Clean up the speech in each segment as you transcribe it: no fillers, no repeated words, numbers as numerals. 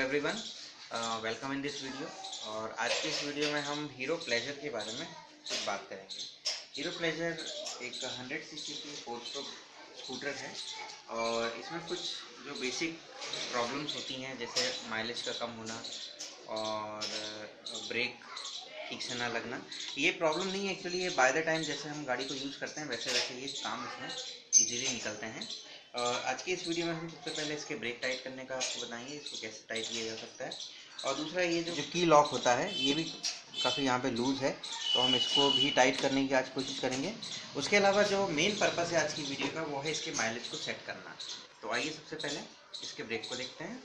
Everyone, welcome in this video. और आज की इस वीडियो में हम हीरो प्लेजर के बारे में कुछ बात करेंगे। हीरो प्लेजर एक 100 सीसी की 4 स्ट्रोक स्कूटर है और इसमें कुछ जो बेसिक प्रॉब्लम्स होती हैं, जैसे माइलेज का कम होना और ब्रेक ठीक से ना लगना। ये प्रॉब्लम नहीं है एक्चुअली, ये बाय द टाइम जैसे हम गाड़ी को यूज़ करते हैं वैसे वैसे ये काम इसमें इजीली निकलते हैं। और आज की इस वीडियो में हम सबसे पहले इसके ब्रेक टाइट करने का आपको बताएंगे, इसको कैसे टाइट किया जा सकता है। और दूसरा ये जो की लॉक होता है ये भी काफ़ी यहाँ पे लूज़ है, तो हम इसको भी टाइट करने की आज कोशिश करेंगे। उसके अलावा जो मेन पर्पस है आज की वीडियो का वो है इसके माइलेज को सेट करना। तो आइए सबसे पहले इसके ब्रेक को देखते हैं।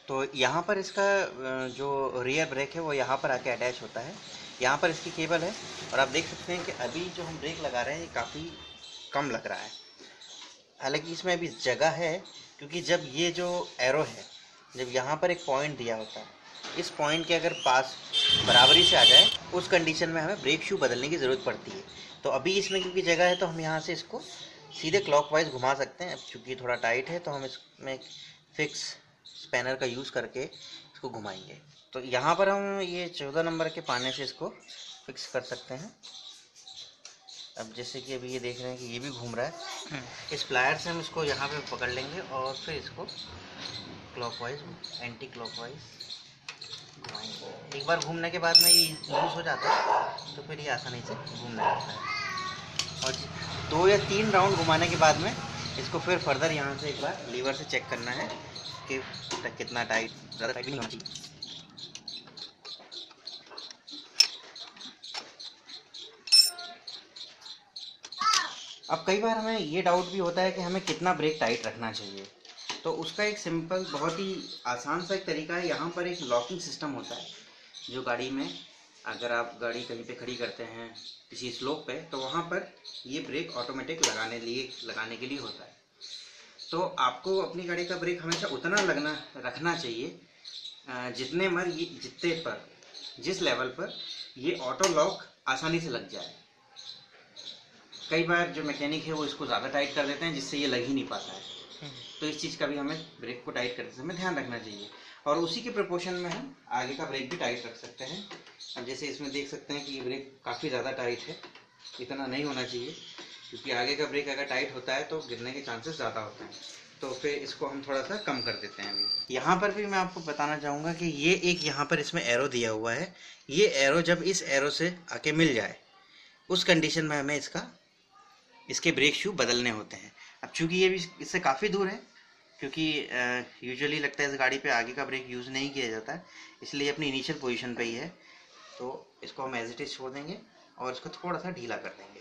तो यहाँ पर इसका जो रियर ब्रेक है वो यहाँ पर आके अटैच होता है, यहाँ पर इसकी केबल है। और आप देख सकते हैं कि अभी जो हम ब्रेक लगा रहे हैं ये काफ़ी कम लग रहा है। हालांकि इसमें अभी जगह है, क्योंकि जब ये जो एरो है, जब यहाँ पर एक पॉइंट दिया होता है, इस पॉइंट के अगर पास बराबरी से आ जाए उस कंडीशन में हमें ब्रेक शू बदलने की ज़रूरत पड़ती है। तो अभी इसमें क्योंकि जगह है तो हम यहाँ से इसको सीधे क्लॉकवाइज घुमा सकते हैं। अब चूँकि थोड़ा टाइट है तो हम इसमें फिक्स स्पैनर का यूज़ करके इसको घुमाएंगे। तो यहाँ पर हम ये 14 नंबर के पाने से इसको फिक्स कर सकते हैं। अब जैसे कि अभी ये देख रहे हैं कि ये भी घूम रहा है, इस प्लायर से हम इसको यहाँ पे पकड़ लेंगे और फिर इसको क्लॉकवाइज एंटी क्लॉकवाइज घुमाएंगे। एक बार घूमने के बाद में ये लूज हो जाता है तो फिर ये आसानी से घूमने लगता है। और 2 या 3 राउंड घुमाने के बाद में इसको फिर फर्दर यहाँ से एक बार लीवर से चेक करना है कि कितना टाइट, ज़्यादा टाइट भी नहीं होना चाहिए। अब कई बार हमें ये डाउट भी होता है कि हमें कितना ब्रेक टाइट रखना चाहिए। तो उसका एक सिंपल, बहुत ही आसान सा एक तरीका है। यहाँ पर एक लॉकिंग सिस्टम होता है जो गाड़ी में, अगर आप गाड़ी कहीं पे खड़ी करते हैं किसी स्लोप पे, तो वहाँ पर ये ब्रेक ऑटोमेटिक लगाने के लिए होता है। तो आपको अपनी गाड़ी का ब्रेक हमेशा उतना रखना चाहिए जिस लेवल पर ये ऑटो लॉक आसानी से लग जाए। कई बार जो मैकेनिक है वो इसको ज़्यादा टाइट कर देते हैं जिससे ये लग ही नहीं पाता है। तो इस चीज़ का भी हमें ब्रेक को टाइट करते समय ध्यान रखना चाहिए। और उसी के प्रोपोर्शन में हम आगे का ब्रेक भी टाइट रख सकते हैं। अब जैसे इसमें देख सकते हैं कि ये ब्रेक काफ़ी ज़्यादा टाइट है, इतना नहीं होना चाहिए, क्योंकि आगे का ब्रेक अगर टाइट होता है तो गिरने के चांसेस ज़्यादा होते हैं। तो फिर इसको हम थोड़ा सा कम कर देते हैं। अभी यहाँ पर भी मैं आपको बताना चाहूँगा कि ये एक यहाँ पर इसमें एरो दिया हुआ है। ये एरो जब इस एरो से आके मिल जाए उस कंडीशन में हमें इसके ब्रेक शू बदलने होते हैं। अब चूंकि ये भी इससे काफ़ी दूर है, क्योंकि यूजुअली लगता है इस गाड़ी पे आगे का ब्रेक यूज़ नहीं किया जाता है, इसलिए अपनी इनिशियल पोजीशन पे ही है। तो इसको हम एज इट इज छोड़ देंगे और इसको थोड़ा सा ढीला कर देंगे।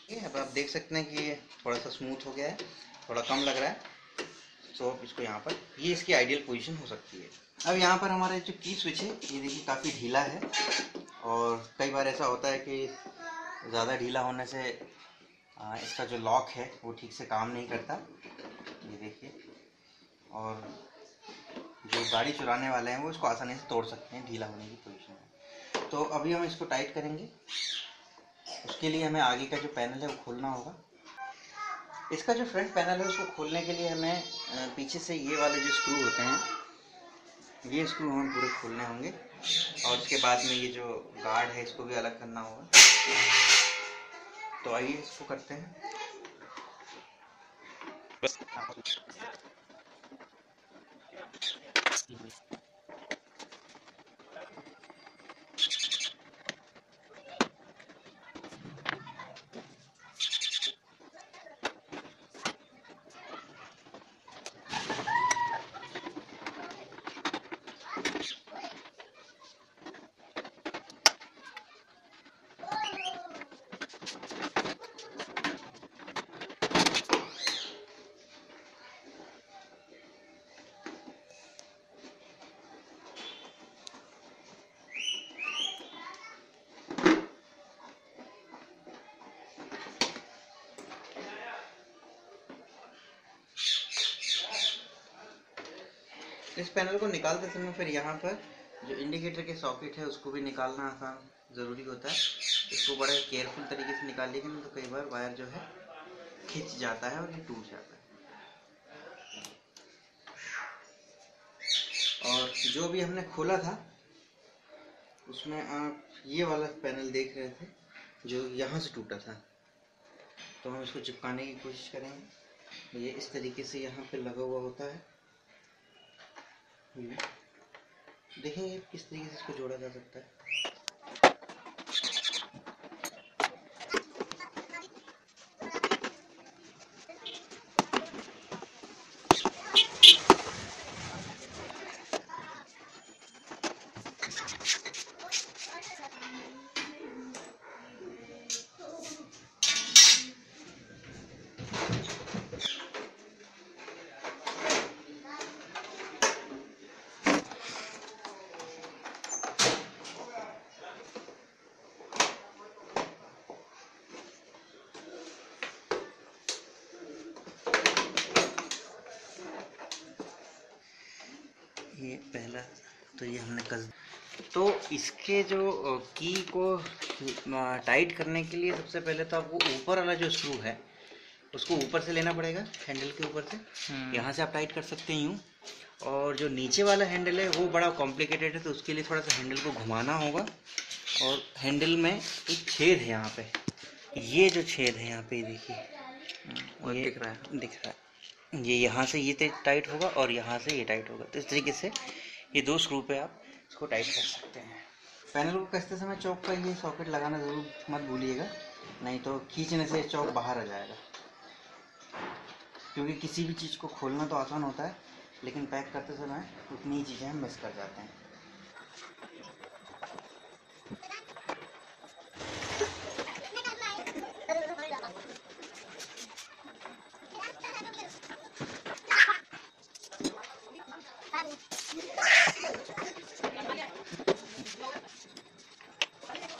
ठीक है, अब आप देख सकते हैं कि ये थोड़ा सा स्मूथ हो गया है, थोड़ा कम लग रहा है। तो अब इसको यहाँ पर, ये इसकी आइडियल पोजीशन हो सकती है। अब यहाँ पर हमारा जो की स्विच है ये देखिए काफ़ी ढीला है, और कई बार ऐसा होता है कि ज़्यादा ढीला होने से इसका जो लॉक है वो ठीक से काम नहीं करता, ये देखिए। और जो गाड़ी चलाने वाले हैं वो इसको आसानी से तोड़ सकते हैं ढीला होने की पोजीशन में। तो अभी हम इसको टाइट करेंगे। उसके लिए हमें आगे का जो पैनल है वो खोलना होगा। इसका जो फ्रंट पैनल है उसको खोलने के लिए हमें पीछे से ये वाले जो स्क्रू होते हैं, ये स्क्रू हमें पूरे खोलने होंगे। और उसके बाद में ये जो गार्ड है इसको भी अलग करना होगा। तो आइए इसको करते हैं। इस पैनल को निकालते समय फिर यहाँ पर जो इंडिकेटर के सॉकेट है उसको भी निकालना आसान ज़रूरी होता है। इसको बड़े केयरफुल तरीके से निकालिएगा, नहीं तो कई बार वायर जो है खिंच जाता है और ये टूट जाता है। और जो भी हमने खोला था उसमें आप ये वाला पैनल देख रहे थे जो यहाँ से टूटा था, तो हम इसको चिपकाने की कोशिश करेंगे। ये इस तरीके से यहाँ पे लगा हुआ होता है। देखेंगे किस तरीके से इसको जोड़ा जा सकता है। ये पहला तो ये हमने कस, तो इसके जो की को टाइट करने के लिए सबसे पहले तो आपको ऊपर वाला जो स्क्रू है उसको ऊपर से लेना पड़ेगा, हैंडल के ऊपर से। यहाँ से आप टाइट कर सकते हैं यूँ। और जो नीचे वाला हैंडल है वो बड़ा कॉम्प्लिकेटेड है, तो उसके लिए थोड़ा सा हैंडल को घुमाना होगा। और हैंडल में एक छेद है यहाँ पे, ये जो छेद है यहाँ पे देखिए, ये दिख रहा है। ये यहाँ से ये टाइट होगा और यहाँ से ये टाइट होगा। तो इस तरीके से ये दो स्क्रू पे आप इसको टाइट कर सकते हैं। पैनल को कसते समय चौक का ये सॉकेट लगाना ज़रूर मत भूलिएगा, नहीं तो खींचने से चौक बाहर आ जाएगा। क्योंकि किसी भी चीज़ को खोलना तो आसान होता है, लेकिन पैक करते समय उतनी ही चीज़ें हम मिस कर जाते हैं।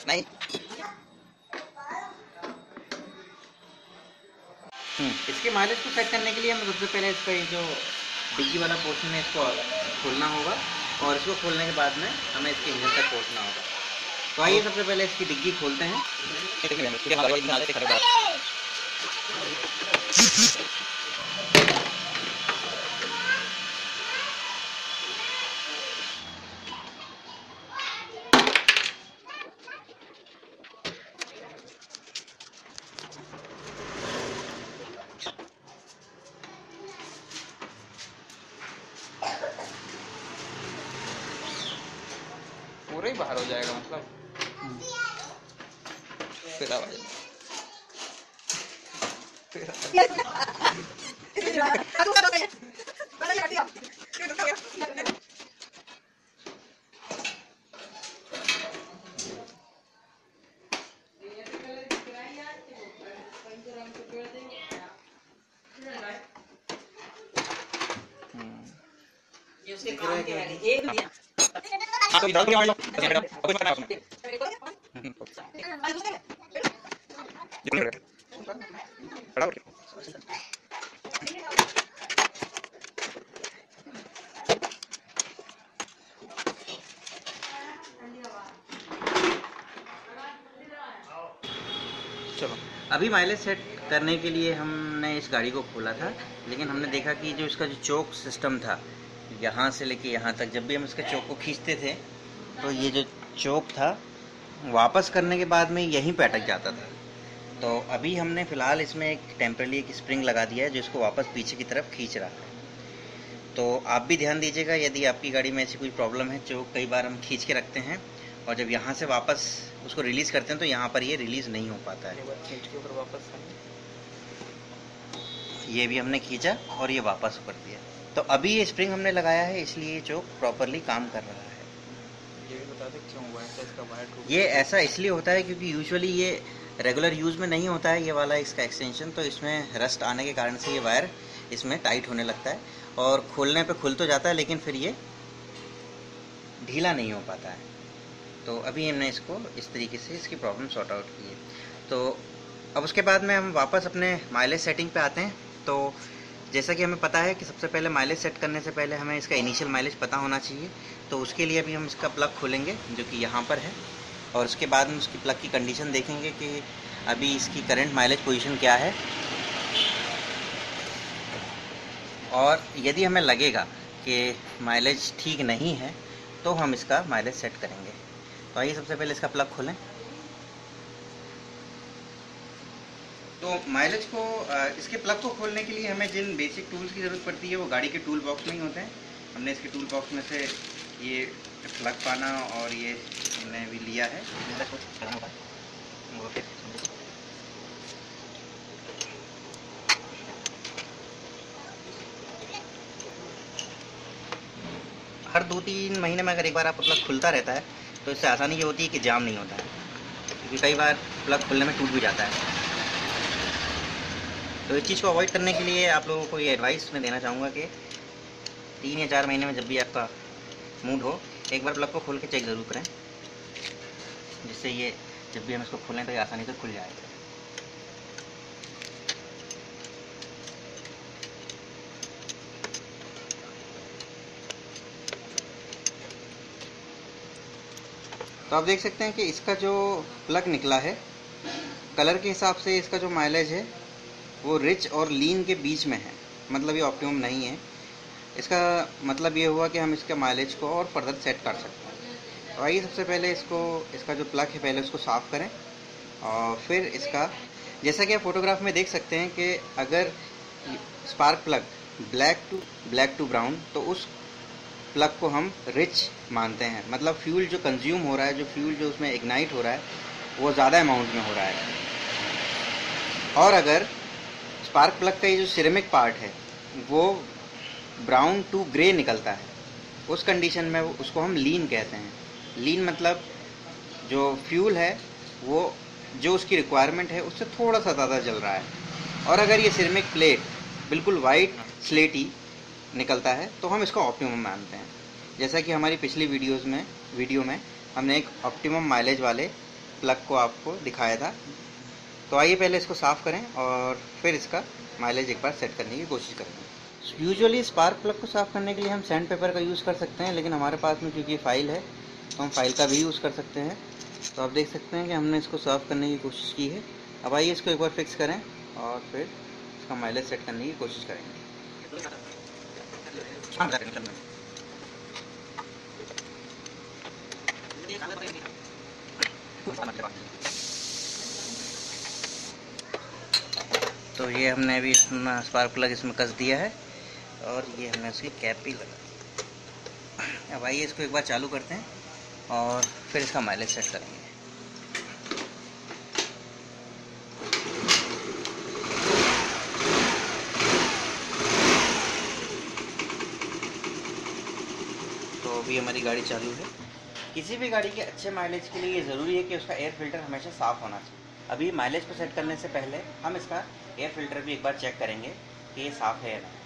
नहीं इसके माइलेज को सेट करने के लिए हम सबसे पहले इसका ये जो डिग्गी वाला पोर्शन है इसको खोलना होगा, और इसको खोलने के बाद में हमें इसके इंजन तक पहुंचना होगा। तो आइए सबसे पहले इसकी डिग्गी खोलते हैं। पूरा ही बाहर हो जाएगा, मतलब फिर आवाज चलो, अभी माइलेज सेट करने के लिए हमने इस गाड़ी को खोला था, लेकिन हमने देखा कि जो इसका जो चोक सिस्टम था यहाँ से लेके यहाँ तक, जब भी हम इसके चोक को खींचते थे तो ये जो चोक था वापस करने के बाद में यहीं पे अटक जाता था। तो अभी हमने फ़िलहाल इसमें एक टेम्पररी एक स्प्रिंग लगा दिया है जो इसको वापस पीछे की तरफ खींच रहा है। तो आप भी ध्यान दीजिएगा, यदि आपकी गाड़ी में ऐसी कोई प्रॉब्लम है, चोक कई बार हम खींच के रखते हैं और जब यहाँ से वापस उसको रिलीज़ करते हैं तो यहाँ पर ये रिलीज़ नहीं हो पाता है। खींच के ऊपर वापस ये भी हमने खींचा और ये वापस कर दिया। तो अभी ये स्प्रिंग हमने लगाया है, इसलिए ये चोक प्रॉपरली काम कर रहा है। ये भी बता दें क्यों हुआ है इसका वायर टूट? ये ऐसा इसलिए होता है क्योंकि यूजुअली ये रेगुलर यूज़ में नहीं होता है ये वाला इसका एक्सटेंशन, तो इसमें रस्ट आने के कारण से ये वायर इसमें टाइट होने लगता है और खोलने पे खुल तो जाता है लेकिन फिर ये ढीला नहीं हो पाता है। तो अभी हमने इसको इस तरीके से इसकी प्रॉब्लम सॉर्ट आउट की है। तो अब उसके बाद में हम वापस अपने माइलेज सेटिंग पे आते हैं। तो जैसा कि हमें पता है कि सबसे पहले माइलेज सेट करने से पहले हमें इसका इनिशियल माइलेज पता होना चाहिए। तो उसके लिए अभी हम इसका प्लग खोलेंगे जो कि यहाँ पर है, और उसके बाद हम उसकी प्लग की कंडीशन देखेंगे कि अभी इसकी करंट माइलेज पोजीशन क्या है। और यदि हमें लगेगा कि माइलेज ठीक नहीं है तो हम इसका माइलेज सेट करेंगे। तो आइए सबसे पहले इसका प्लग खोलें। तो माइलेज को इसके प्लग को खोलने के लिए हमें जिन बेसिक टूल्स की ज़रूरत पड़ती है वो गाड़ी के टूल बॉक्स में ही होते हैं। हमने इसके टूल बॉक्स में से ये प्लग पाना और ये हमने भी लिया है। हर 2-3 महीने में अगर एक बार आपका प्लग खुलता रहता है तो इससे आसानी ये होती है कि जाम नहीं होता है, क्योंकि कई बार प्लग खुलने में टूट भी जाता है। तो इस चीज़ को अवॉइड करने के लिए आप लोगों को ये एडवाइस मैं देना चाहूँगा कि 3 या 4 महीने में जब भी आपका मूड हो एक बार प्लग को खोल के चेक ज़रूर करें, जिससे ये जब भी हम इसको खोलें तो ये आसानी से खुल जाएगा। तो आप देख सकते हैं कि इसका जो प्लग निकला है, कलर के हिसाब से इसका जो माइलेज है वो रिच और लीन के बीच में है, मतलब ये ऑप्टिमम नहीं है। इसका मतलब ये हुआ कि हम इसके माइलेज को और फर्दर सेट कर सकते हैं। तो आइए सबसे पहले इसका जो प्लग है पहले उसको साफ़ करें और फिर इसका, जैसा कि आप फोटोग्राफ में देख सकते हैं कि अगर spark plug black to brown, तो उस प्लग को हम रिच मानते हैं, मतलब फ्यूल जो कंज्यूम हो रहा है, जो फ्यूल जो उसमें इग्नाइट हो रहा है वो ज़्यादा अमाउंट में हो रहा है। और अगर स्पार्क प्लग का ये जो सिरेमिक पार्ट है वो ब्राउन टू ग्रे निकलता है, उस कंडीशन में उसको हम लीन कहते हैं। लीन मतलब जो फ्यूल है वो जो उसकी रिक्वायरमेंट है उससे थोड़ा सा ज़्यादा जल रहा है। और अगर ये सिरेमिक प्लेट बिल्कुल वाइट स्लेटी निकलता है तो हम इसको ऑप्टिमम मानते हैं। जैसा कि हमारी पिछली वीडियो में हमने एक ऑप्टिमम माइलेज वाले प्लग को आपको दिखाया था। तो आइए पहले इसको साफ़ करें और फिर इसका माइलेज एक बार सेट करने की कोशिश करेंगे। यूजुअली स्पार्क प्लग को साफ़ करने के लिए हम सैंड पेपर का यूज़ कर सकते हैं, लेकिन हमारे पास में क्योंकि फाइल है तो हम फाइल का भी यूज़ कर सकते हैं। तो आप देख सकते हैं कि हमने इसको साफ़ करने की कोशिश की है। अब आइए इसको एक बार फिक्स करें और फिर इसका माइलेज सेट करने की कोशिश करेंगे। तो ये हमने अभी इसमें स्पार्क प्लग इसमें कस दिया है और ये हमने उसकी कैप भी लगा। अब आइए इसको एक बार चालू करते हैं और फिर इसका माइलेज सेट करेंगे। तो अभी हमारी गाड़ी चालू है। किसी भी गाड़ी के अच्छे माइलेज के लिए ये ज़रूरी है कि उसका एयर फिल्टर हमेशा साफ़ होना चाहिए। अभी माइलेज को सेट करने से पहले हम इसका एयर फिल्टर भी एक बार चेक करेंगे कि ये साफ़ है या नहीं।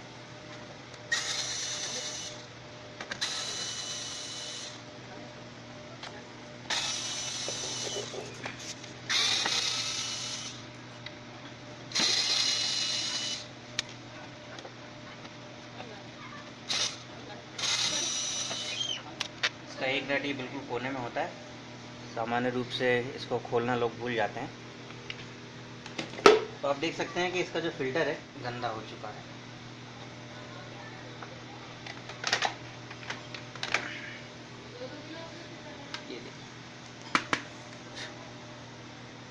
इसका एक नट ये बिल्कुल कोने में होता है, सामान्य रूप से इसको खोलना लोग भूल जाते हैं। तो आप देख सकते हैं कि इसका जो फिल्टर है गंदा हो चुका है।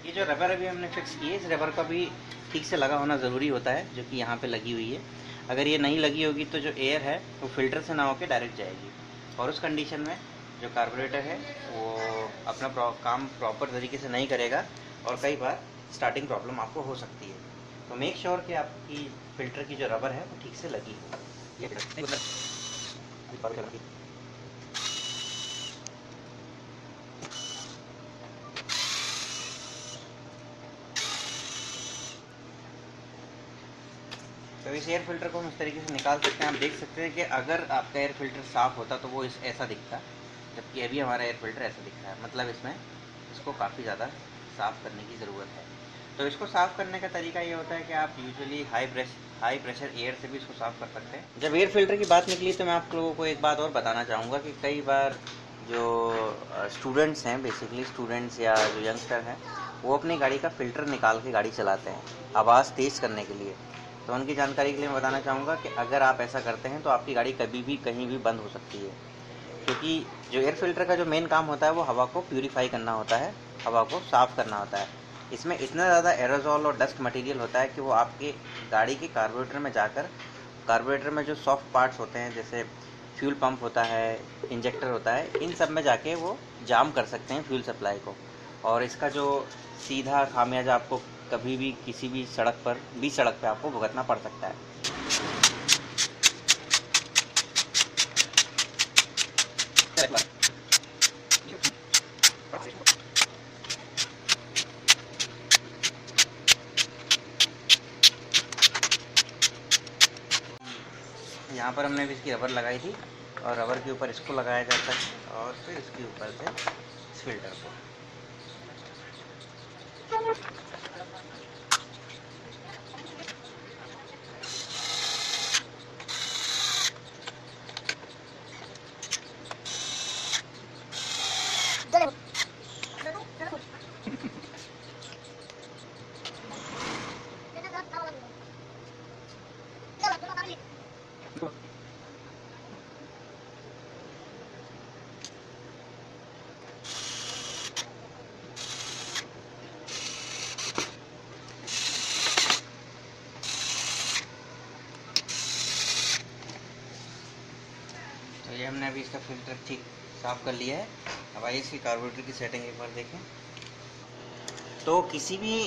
ये जो रबर अभी हमने फिक्स की है, इस रबर का भी ठीक से लगा होना ज़रूरी होता है, जो कि यहाँ पे लगी हुई है। अगर ये नहीं लगी होगी तो जो एयर है वो फिल्टर से ना होकर डायरेक्ट जाएगी और उस कंडीशन में जो कार्बोरेटर है वो अपना काम प्रॉपर तरीके से नहीं करेगा और कई बार स्टार्टिंग प्रॉब्लम आपको हो सकती है। तो मेक श्योर कि आपकी फ़िल्टर की जो रबर है वो ठीक से लगी हो। तो इस एयर फिल्टर को हम इस तरीके से निकाल सकते हैं। आप देख सकते हैं कि अगर आपका एयर फिल्टर साफ़ होता तो वो ऐसा दिखता, जबकि अभी हमारा एयर फिल्टर ऐसा दिख रहा है, मतलब इसको काफ़ी ज़्यादा साफ़ करने की ज़रूरत है। तो इसको साफ़ करने का तरीका ये होता है कि आप यूजुअली हाई प्रेशर एयर से भी इसको साफ़ कर सकते हैं। जब एयर फिल्टर की बात निकली तो मैं आप लोगों को एक बात और बताना चाहूँगा कि कई बार जो स्टूडेंट्स हैं, बेसिकली स्टूडेंट्स या जो यंगस्टर हैं, वो अपनी गाड़ी का फ़िल्टर निकाल के गाड़ी चलाते हैं आवाज़ तेज़ करने के लिए। तो उनकी जानकारी के लिए मैं बताना चाहूँगा कि अगर आप ऐसा करते हैं तो आपकी गाड़ी कभी भी कहीं भी बंद हो सकती है, क्योंकि जो एयर फ़िल्टर का जो मेन काम होता है वो हवा को प्यूरीफाई करना होता है, हवा को साफ़ करना होता है। इसमें इतना ज़्यादा एरोज़ोल और डस्ट मटेरियल होता है कि वो आपके गाड़ी के कार्बोरेटर में जाकर, कार्बोरेटर में जो सॉफ्ट पार्ट्स होते हैं जैसे फ्यूल पंप होता है, इंजेक्टर होता है, इन सब में जाके वो जाम कर सकते हैं फ्यूल सप्लाई को। और इसका जो सीधा खामियाजा आपको कभी भी किसी भी सड़क पर, बीच सड़क पे आपको भुगतना पड़ सकता है। यहाँ पर हमने भी इसकी रबर लगाई थी और रबर के ऊपर इसको लगाया जाता है और फिर इसके ऊपर से इस फिल्टर को। तो ये हमने अभी इसका फ़िल्टर ठीक साफ़ कर लिया है। अब आइए इसकी कार्बोरेटर की सेटिंग एक बार देखें। तो किसी भी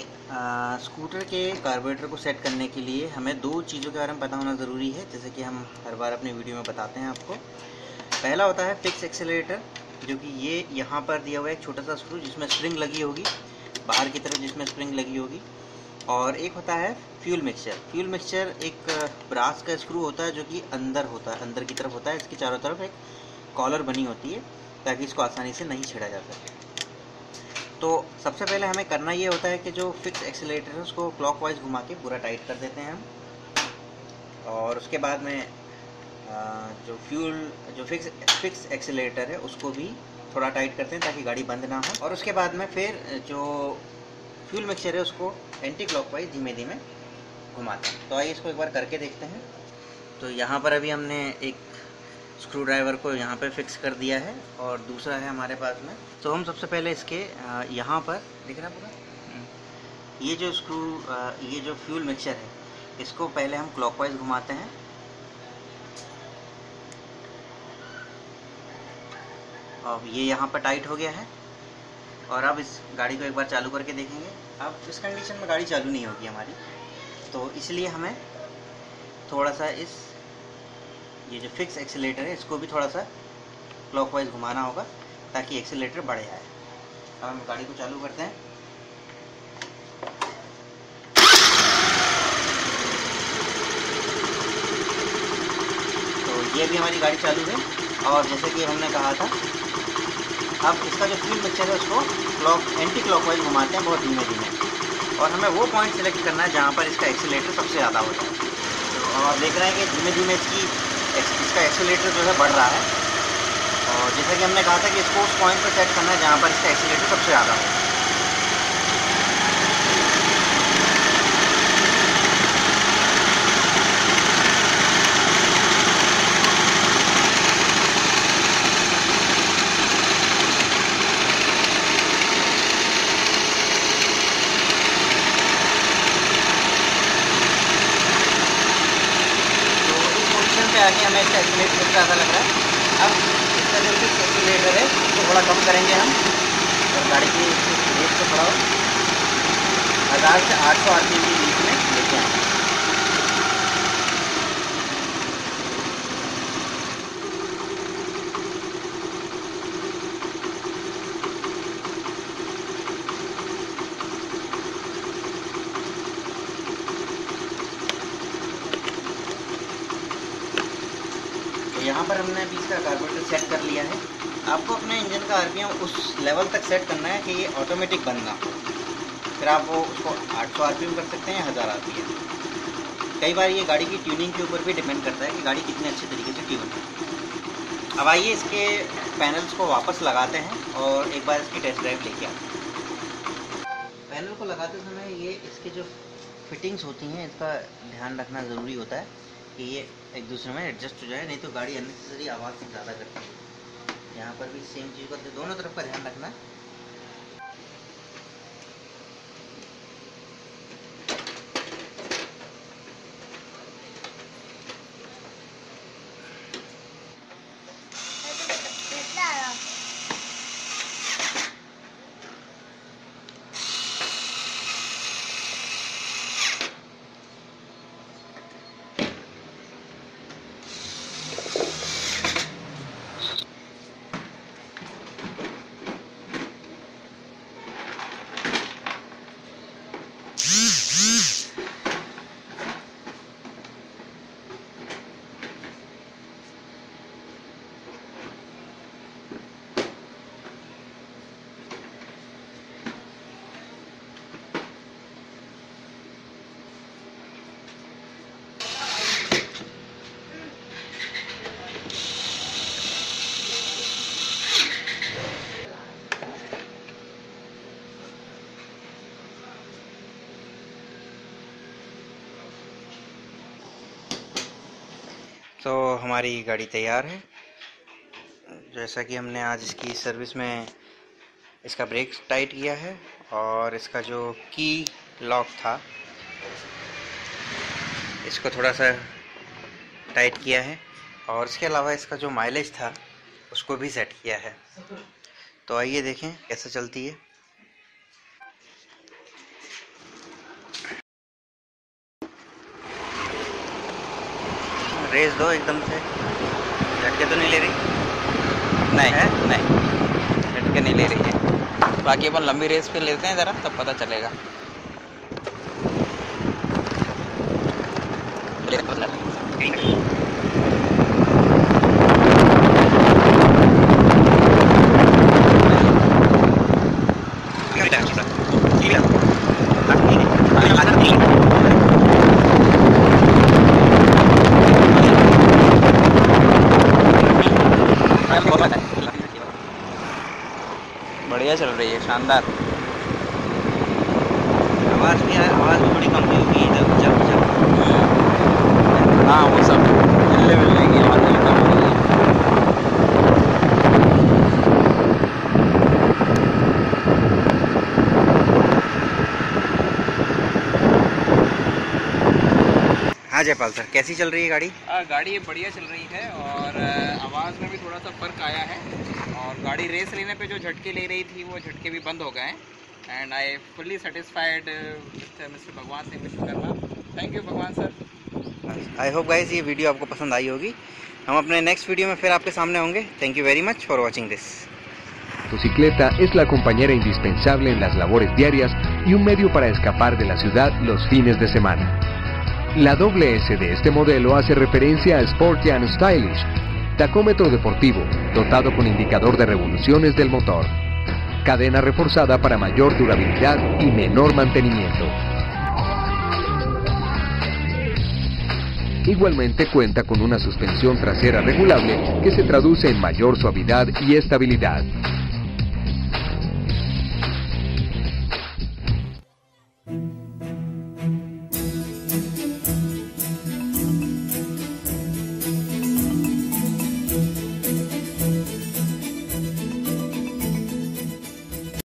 स्कूटर के कार्बोरेटर को सेट करने के लिए हमें दो चीज़ों के बारे में पता होना ज़रूरी है, जैसे कि हम हर बार अपने वीडियो में बताते हैं आपको। पहला होता है फिक्स एक्सेलरेटर, जो कि ये यहाँ पर दिया हुआ है एक छोटा सा स्क्रू जिसमें स्प्रिंग लगी होगी, बाहर की तरफ जिसमें स्प्रिंग लगी होगी। और एक होता है फ्यूल मिक्सचर। फ्यूल मिक्सचर एक ब्रास का स्क्रू होता है जो कि अंदर होता है, अंदर की तरफ होता है। इसकी चारों तरफ एक कॉलर बनी होती है ताकि इसको आसानी से नहीं छेड़ा जा सके। तो सबसे पहले हमें करना ये होता है कि जो फिक्स एक्सेलरेटर है उसको क्लॉकवाइज घुमा के पूरा टाइट कर देते हैं हम। और उसके बाद में जो फिक्स एक्सेलरेटर है उसको भी थोड़ा टाइट करते हैं ताकि गाड़ी बंद ना हो। और उसके बाद में फिर जो फ्यूल मिक्सचर है उसको एंटी क्लॉकवाइज धीमे धीमे घुमाते हैं। तो आइए इसको एक बार करके देखते हैं। तो यहाँ पर अभी हमने एक स्क्रू ड्राइवर को यहाँ पे फिक्स कर दिया है और दूसरा है हमारे पास में। तो हम सबसे पहले इसके यहाँ पर दिख रहा है पूरा, ये जो ये जो फ्यूल मिक्सचर है इसको पहले हम क्लॉकवाइज घुमाते हैं। अब ये यहाँ पर टाइट हो गया है और अब इस गाड़ी को एक बार चालू करके देखेंगे। अब इस कंडीशन में गाड़ी चालू नहीं होगी हमारी, तो इसलिए हमें थोड़ा सा ये जो फिक्स एक्सेलरेटर है इसको भी थोड़ा सा क्लॉकवाइज घुमाना होगा ताकि एक्सेलरेटर बढ़े आए। अब हम गाड़ी को चालू करते हैं। तो ये भी हमारी गाड़ी चालू है और जैसे कि हमने कहा था, अब इसका जो फ्यूल मिक्सचर है उसको एंटी क्लॉकवाइज घुमाते हैं बहुत धीमे धीमे। और हमें वो पॉइंट सेलेक्ट करना है जहाँ पर इसका एक्सेलरेटर सबसे ज़्यादा होता है। तो आप देख रहे हैं कि धीमे धीमे इसका एक्सेलरेटर जो है बढ़ रहा है। और जैसा कि हमने कहा था कि इसको उस पॉइंट पर सेट करना है जहाँ पर इसका एक्सेलरेटर सबसे ज़्यादा हो। आगे हमें इसका एक्सीलेटर सबसे ज़्यादा लग रहा है। अब इसका जो फिक्स एक्सीलेटर है उसको थोड़ा कम करेंगे हम और गाड़ी की रेट को थोड़ा 1000 से 800 आरपीएम के बीच में लेके आएंगे। यहाँ पर हमने अभी इसका कार्बोरेटर सेट कर लिया है। आपको अपने इंजन का आरपीएम उस लेवल तक सेट करना है कि ये ऑटोमेटिक बंद ना हो। फिर आप वो उसको 800 आरपीएम कर सकते हैं या 1000 आरपीएम। कई बार ये गाड़ी की ट्यूनिंग के ऊपर भी डिपेंड करता है कि गाड़ी कितने अच्छे तरीके से ट्यून है। अब आइए इसके पैनल्स को वापस लगाते हैं और एक बार इसकी टेस्ट ड्राइव लेके आते हैं। पैनल को लगाते समय ये इसके जो फिटिंग्स होती हैं इसका ध्यान रखना ज़रूरी होता है कि ये एक दूसरे में एडजस्ट हो जाए, नहीं तो गाड़ी अननेसेसरी आवाज़ ज़्यादा करती है। यहाँ पर भी सेम चीज़ का दोनों तरफ का ध्यान रखना। तो हमारी गाड़ी तैयार है। जैसा कि हमने आज इसकी सर्विस में इसका ब्रेक टाइट किया है और इसका जो की लॉक था इसको थोड़ा सा टाइट किया है, और इसके अलावा इसका जो माइलेज था उसको भी सेट किया है। तो आइए देखें कैसे चलती है। रेस दो एकदम से, झटके तो नहीं ले रही? नहीं है? नहीं, झटके नहीं ले रही है। बाकी अपन लंबी रेस पे लेते हैं ज़रा, तब पता चलेगा। बढ़िया चल रही है, शानदार। आवाज़ भी थोड़ी कम होगी इधर जब हाँ वो सब मिलने की आवाज़ कम हो रही है। हाँ जयपाल सर, कैसी चल रही है गाड़ी? गाड़ी बढ़िया चल रही है और आवाज़ में भी थोड़ा सा फ़र्क आया है, और गाड़ी रेस लेने पे जो झटके ले रही थी वो झटके भी बंद हो गए हैं। And I fully satisfied mister भगवान सिंह विश्वकर्मा। थैंक यू भगवान सर। आई होप गाइस ये वीडियो आपको पसंद आई होगी। हम अपने नेक्स्ट वीडियो में फिर आपके सामने होंगे। Thank you very much for watching this. Tu bicicleta es la compañera indispensable en las labores diarias y un medio para escapar de la ciudad los fines de semana. La doble S de este modelo hace referencia a Sporty and Stylish, tacómetro deportivo, dotado con indicador de revoluciones del motor, cadena reforzada para mayor durabilidad y menor mantenimiento. Igualmente cuenta con una suspensión trasera regulable que se traduce en mayor suavidad y estabilidad.